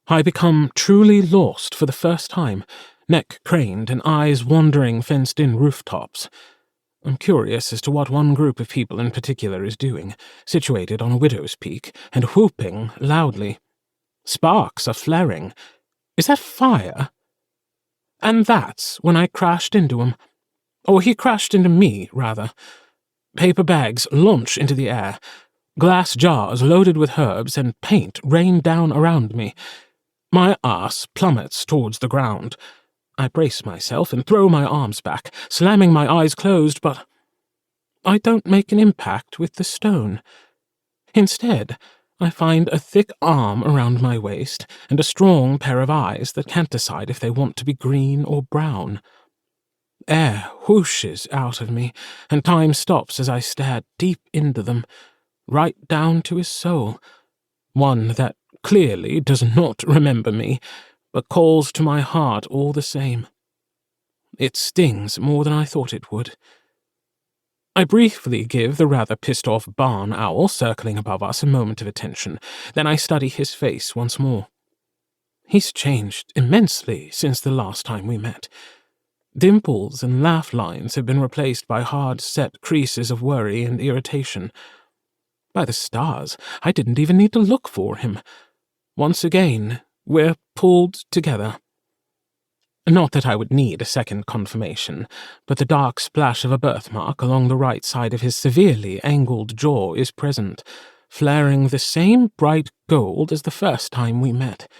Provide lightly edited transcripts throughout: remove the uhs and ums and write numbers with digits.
I become truly lost for the first time, neck craned and eyes wandering fenced-in rooftops. I'm curious as to what one group of people in particular is doing, situated on a widow's peak, and whooping loudly. Sparks are flaring. Is that fire? And that's when I crashed into him. Or he crashed into me, rather. Paper bags launch into the air. Glass jars loaded with herbs and paint rain down around me. My ass plummets towards the ground. I brace myself and throw my arms back, slamming my eyes closed, but I don't make an impact with the stone. Instead, I find a thick arm around my waist and a strong pair of eyes that can't decide if they want to be green or brown. Air whooshes out of me, and time stops as I stare deep into them, right down to his soul, one that clearly does not remember me, but calls to my heart all the same. It stings more than I thought it would. I briefly give the rather pissed-off barn owl circling above us a moment of attention, then I study his face once more. He's changed immensely since the last time we met. Dimples and laugh lines have been replaced by hard-set creases of worry and irritation. By the stars, I didn't even need to look for him. Once again, we're pulled together. Not that I would need a second confirmation, but the dark splash of a birthmark along the right side of his severely angled jaw is present, flaring the same bright gold as the first time we met.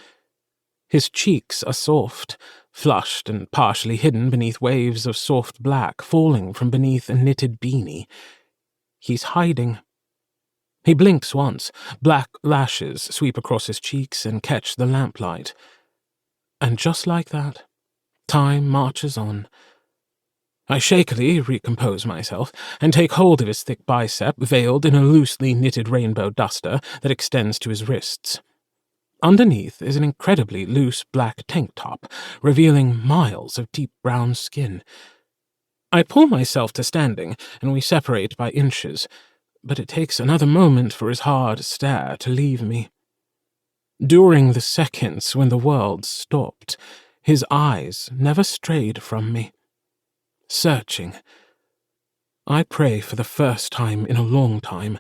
His cheeks are soft, flushed and partially hidden beneath waves of soft black falling from beneath a knitted beanie. He's hiding. He blinks once, black lashes sweep across his cheeks and catch the lamplight. And just like that, time marches on. I shakily recompose myself and take hold of his thick bicep veiled in a loosely knitted rainbow duster that extends to his wrists. Underneath is an incredibly loose black tank top, revealing miles of deep brown skin. I pull myself to standing, and we separate by inches, but it takes another moment for his hard stare to leave me. During the seconds when the world stopped, his eyes never strayed from me. Searching. I pray for the first time in a long time.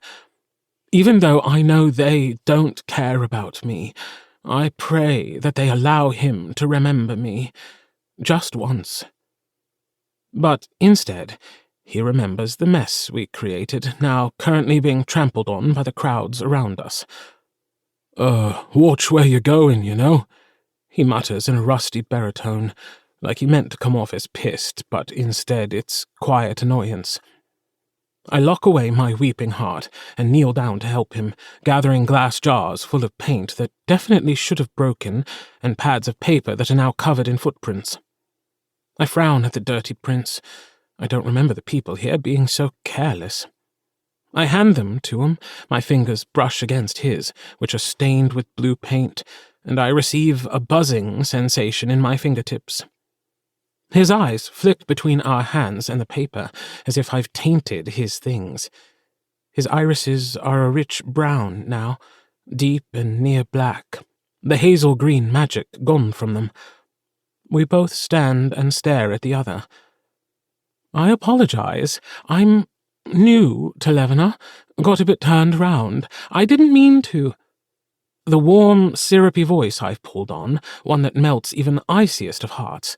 Even though I know they don't care about me, I pray that they allow him to remember me, just once. But instead, he remembers the mess we created, now currently being trampled on by the crowds around us. Watch where you're going, you know," he mutters in a rusty baritone, like he meant to come off as pissed, but instead it's quiet annoyance. I lock away my weeping heart and kneel down to help him, gathering glass jars full of paint that definitely should have broken and pads of paper that are now covered in footprints. I frown at the dirty prints. I don't remember the people here being so careless. I hand them to him, my fingers brush against his, which are stained with blue paint, and I receive a buzzing sensation in my fingertips. His eyes flick between our hands and the paper, as if I've tainted his things. His irises are a rich brown now, deep and near black, the hazel-green magic gone from them. We both stand and stare at the other. I apologize. I'm new to Levena. Got a bit turned round. I didn't mean to. The warm, syrupy voice I've pulled on, one that melts even iciest of hearts,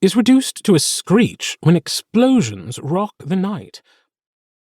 is reduced to a screech when explosions rock the night.